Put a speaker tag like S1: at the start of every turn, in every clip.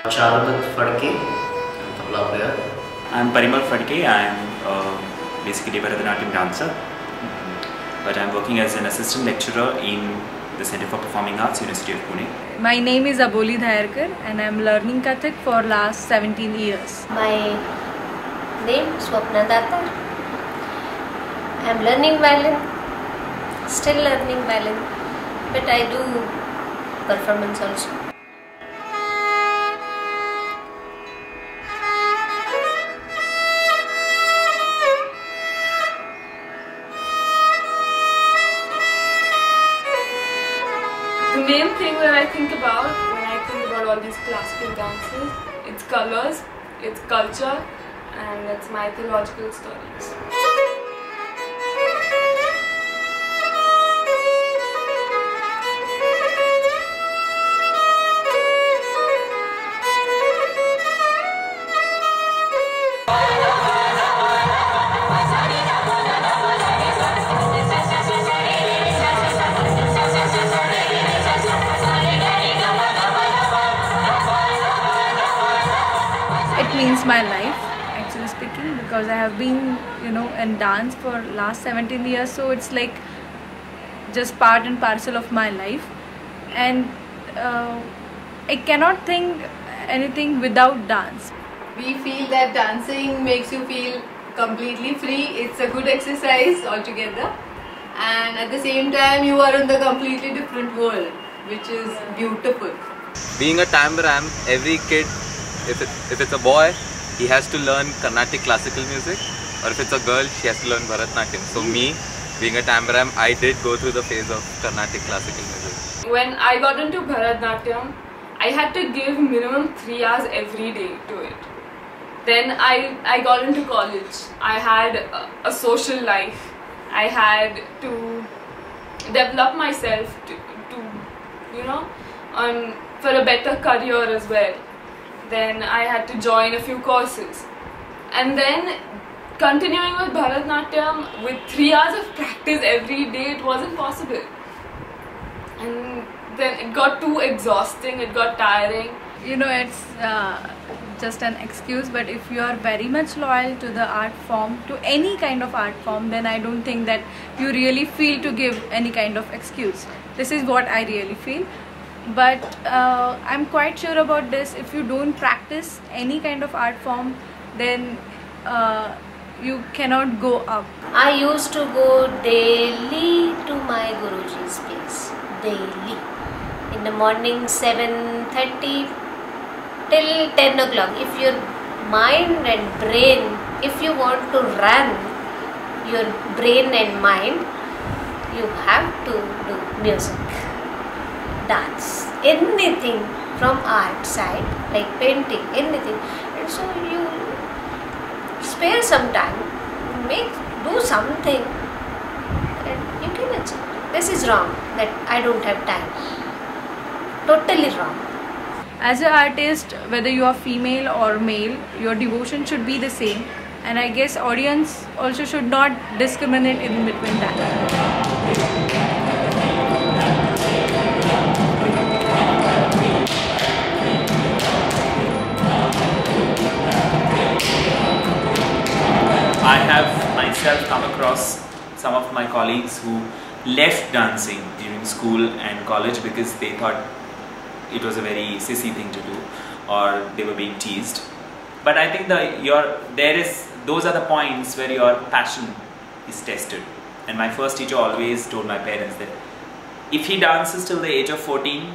S1: Charudat Fadke, tabla player.
S2: I am Parimal Fadke. I am basically a Bharatanatyam dancer, but I am working as an assistant lecturer in the Center for Performing Arts, University of Pune.
S3: My name is Aboli Dhayarkar and I am learning Kathak for last 17 years.
S4: My name is Swapna Datar. I am learning violin, still learning violin, but I do performance also.
S5: The main thing that I think about when I think about all these classical dances, it's colors, it's culture, and it's mythological stories.
S3: It means my life, actually speaking, because I have been, in dance for last 17 years, so it's like just part and parcel of my life, and I cannot think anything without dance.
S6: We feel that dancing makes you feel completely free. It's a good exercise altogether, and at the same time you are in the completely different world, which is beautiful.
S7: Being a tamboran, every kid, if it's a boy, he has to learn Carnatic classical music, or if it's a girl, she has to learn Bharatanatyam. So me, being a tamboran, I did go through the phase of Carnatic classical music.
S5: When I got into Bharatanatyam, I had to give minimum 3 hours every day to it. Then I got into college. I had a social life. I had to develop myself for a better career as well. Then I had to join a few courses, and then continuing with Bharatanatyam with 3 hours of practice every day, it wasn't possible, and then it got too exhausting, it got tiring.
S3: It's just an excuse, but if you are very much loyal to the art form, to any kind of art form, then I don't think that you really feel to give any kind of excuse. This is what I really feel. But I'm quite sure about this: if you don't practice any kind of art form, then you cannot go up.
S4: I used to go daily to my Guruji's place, daily. In the morning 7:30 till 10 o'clock. If your mind and brain, if you want to run your brain and mind, you have to do music, dance, anything from art side, like painting, anything. And so you spare some time, do something, and you can achieve. This is wrong, that I don't have time. Totally wrong.
S3: As an artist, whether you are female or male, your devotion should be the same, and I guess audience also should not discriminate in between that.
S2: I have myself come across some of my colleagues who left dancing during school and college because they thought it was a very sissy thing to do, or they were being teased. But I think those are the points where your passion is tested. And my first teacher always told my parents that if he dances till the age of 14,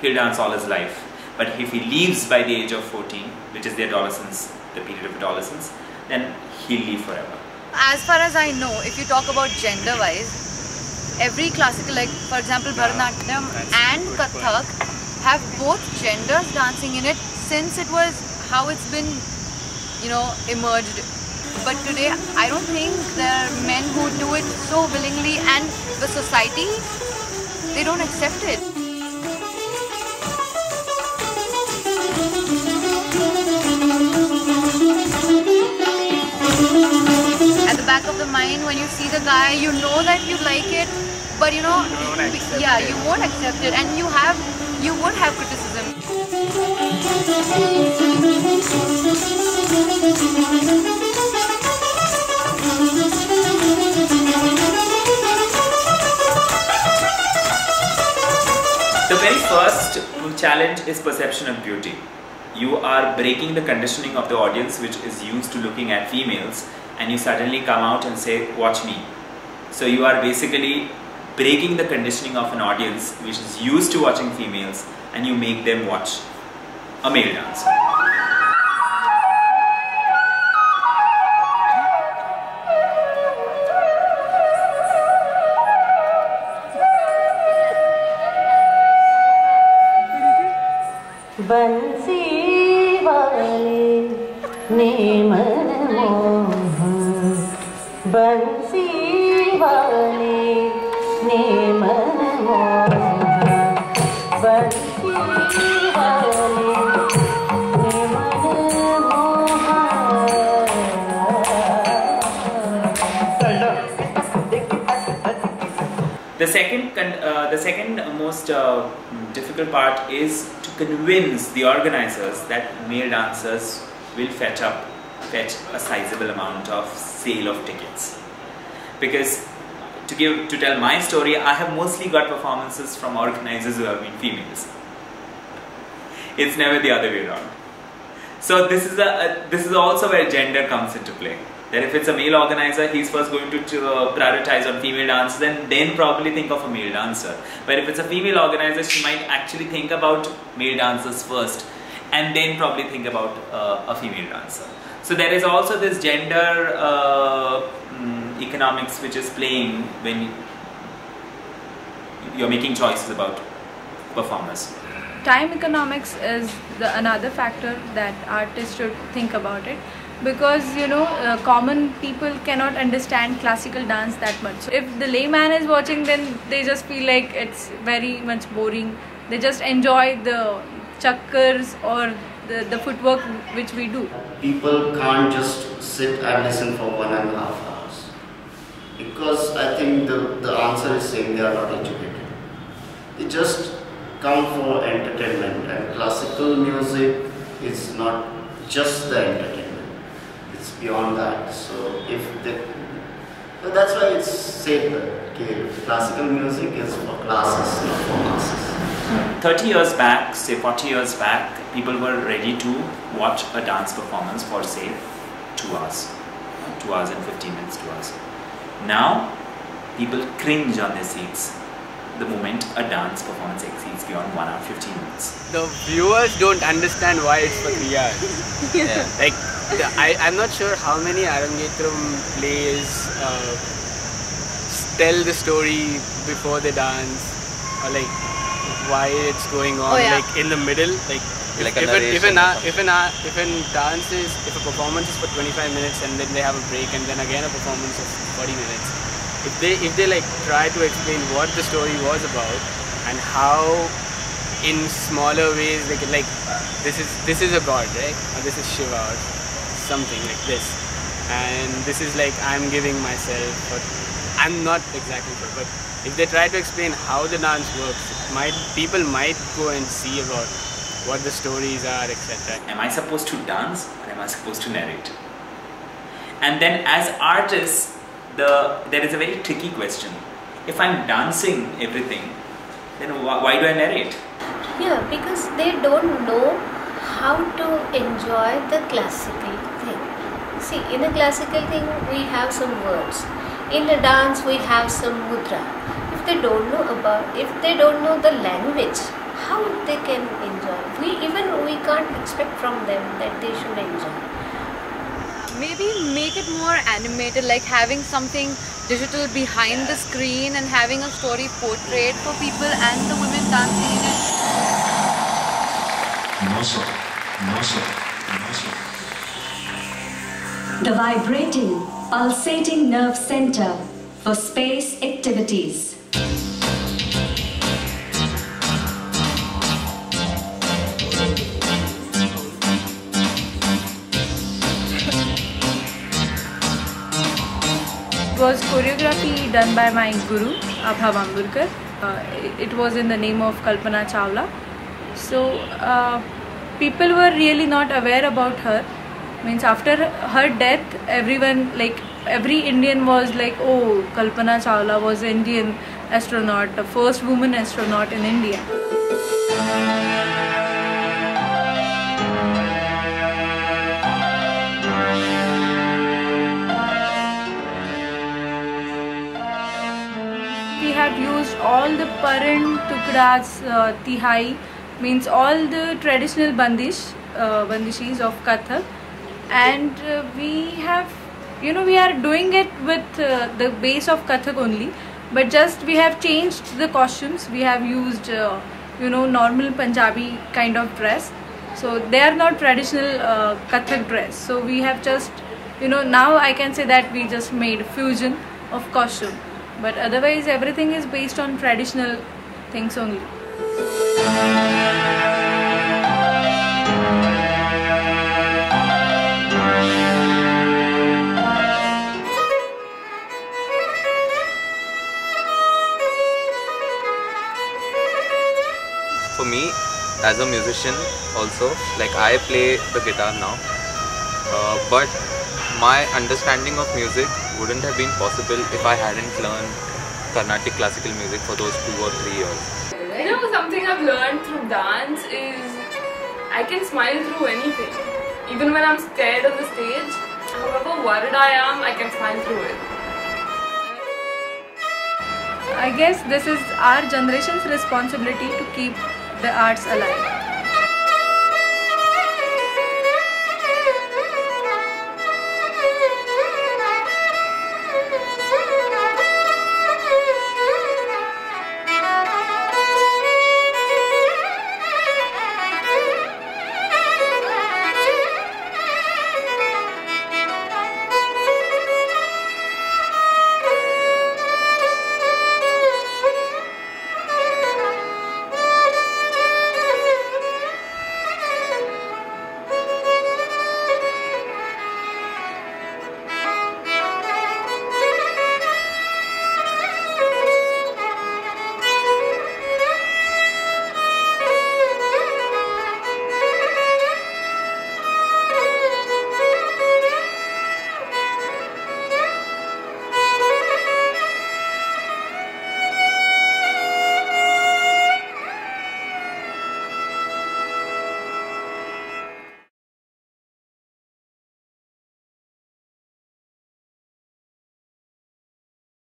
S2: he'll dance all his life. But if he leaves by the age of 14, which is the adolescence, the period of adolescence, then he'll leave forever.
S8: As far as I know, if you talk about gender-wise, every classical, like for example Bharatanatyam and Kathak, have both genders dancing in it since it was how it's been, emerged. But today, I don't think there are men who do it so willingly, and the society, they don't accept it. At the back of the mind, when you see the guy, you know that you like it, but you won't accept it, and you would have criticism.
S2: first challenge is perception of beauty. You are breaking the conditioning of the audience which is used to looking at females, and you suddenly come out and say, watch me. So you are basically breaking the conditioning of an audience which is used to watching females, and you make them watch a male dancer.
S9: बंसी वाले ने मन मोहन बंसी वाले ने मन मोहन बंसी वाले ने मन Mohan.
S2: The second most difficult part is to convince the organizers that male dancers will fetch a sizable amount of sale of tickets. Because to tell my story, I have mostly got performances from organizers who have been females. It's never the other way around. So this is also where gender comes into play. That if it's a male organizer, he's first going to prioritize on female dancers and then probably think of a male dancer. But if it's a female organizer, she might actually think about male dancers first and then probably think about a female dancer. So there is also this gender economics which is playing when you're making choices about performers.
S3: Time economics is another factor that artists should think about it. Because common people cannot understand classical dance that much. If the layman is watching, then they just feel like it's very much boring. They just enjoy the chakkars or the footwork which we do.
S1: People can't just sit and listen for 1.5 hours. Because I think the answer is saying they are not educated. They just come for entertainment, and classical music is not just the entertainment. It's beyond that. So that's why it's said that classical music is for classes, not for masses.
S2: 30 years back, say 40 years back, people were ready to watch a dance performance for say 2 hours. 2 hours and 15 minutes, 2 hours. Now, people cringe on their seats the moment a dance performance exceeds beyond 1 hour 15 minutes.
S10: The viewers don't understand why it's for 3 hours.
S2: Yeah.
S10: Like, I'm not sure how many Arangetram plays tell the story before they dance, or like why it's going on, like in the middle. Like if a performance is for 25 minutes and then they have a break and then again a performance of 40 minutes. If they like try to explain what the story was about and how in smaller ways they can, like this is a god, right? Or this is Shiva or something like this, and this is like I'm giving myself, but I'm not exactly sure. But if they try to explain how the dance works, people might go and see about what the stories are, etc.
S2: Am I supposed to dance or am I supposed to narrate? And then as artists, there is a very tricky question. If I'm dancing everything, then why do I narrate?
S4: Yeah, because they don't know how to enjoy the classical thing. See, in a classical thing, we have some words. In a dance, we have some mudra. If they don't know the language, how they can enjoy? We can't expect from them that they should enjoy.
S8: Maybe make it more animated, like having something digital behind the screen and having a story portrayed for people and the women dancing in it.
S11: No sir. No sir. No sir.
S12: The vibrating, pulsating nerve center for space activities.
S3: It was choreography done by my guru, Abha Bamburkar. It was in the name of Kalpana Chawla. So people were really not aware about her. Means after her death, everyone, like every Indian was like, oh, Kalpana Chawla was Indian, astronaut, the first woman astronaut in India. We have used all the paran, tukras, tihai, means all the traditional bandishis of Kathak, and we have, we are doing it with the base of Kathak only, but just we have changed the costumes. We have used normal Punjabi kind of dress, so they are not traditional Kathak dress. So we have just now I can say that we just made fusion of costume, but otherwise everything is based on traditional things only.
S7: For me, as a musician also, like I play the guitar now, but my understanding of music wouldn't have been possible if I hadn't learned Carnatic classical music for those 2 or 3 years.
S5: Something I've learned through dance is I can smile through anything. Even when I'm scared on the stage, however worried I am, I can smile through it.
S3: I guess this is our generation's responsibility to keep the arts alive.